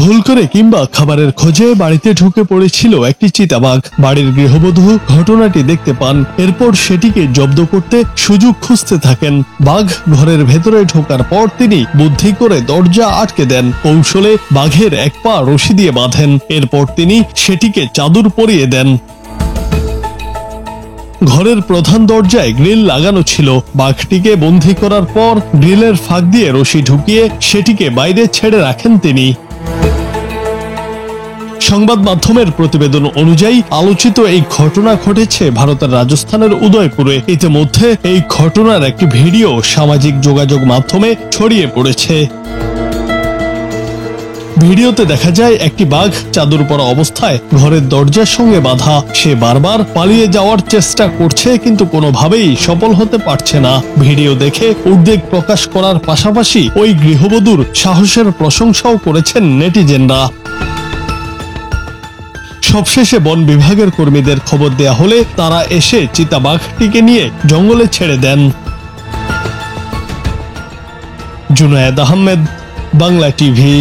ভুল করে কিংবা খাবারের খোঁজে বাড়িতে ঢুকে পড়েছিল একটি চিতাবাঘ। বাড়ির গৃহবধূ ঘটনাটি দেখতে পান, এরপর সেটিকে জব্দ করতে সুযোগ খুঁজতে থাকেন। বাঘ ঘরের ভেতরে ঢোকার পর তিনি বুদ্ধি করে দরজা আটকে দেন, কৌশলে বাঘের এক পা রশি দিয়ে বাঁধেন। এরপর তিনি সেটিকে চাদর পরিয়ে দেন। ঘরের প্রধান দরজায় গ্রিল লাগানো ছিল। বাঘটিকে বন্দী করার পর গ্রিলের ফাঁক দিয়ে রশি ঢুকিয়ে সেটিকে বাইরে ছেড়ে রাখেন তিনি। সংবাদ মাধ্যমের প্রতিবেদন অনুযায়ী আলোচিত এই ঘটনা ঘটেছে ভারতের রাজস্থানের উদয়পুরে। ইতিমধ্যে এই ঘটনার একটি ভিডিও সামাজিক যোগাযোগ মাধ্যমে ছড়িয়ে পড়েছে। ভিডিওতে দেখা যায় একটি বাঘ চাদর পরা অবস্থায় ঘরের দরজার সঙ্গে বাঁধা। সে বারবার পালিয়ে যাওয়ার চেষ্টা করছে, কিন্তু কোনোভাবেই সফল হতে পারছে না। ভিডিও দেখে উদ্বেগ প্রকাশ করার পাশাপাশি ওই গৃহবধূর সাহসের প্রশংসাও করেছেন নেটিজেনরা। সবশেষে বন বিভাগের কর্মীদের খবর দেয়া হলে তারা এসে চিতাবাঘটিকে নিয়ে জঙ্গলে ছেড়ে দেন। জুনায়েদ আহমেদ, বাংলা টিভি।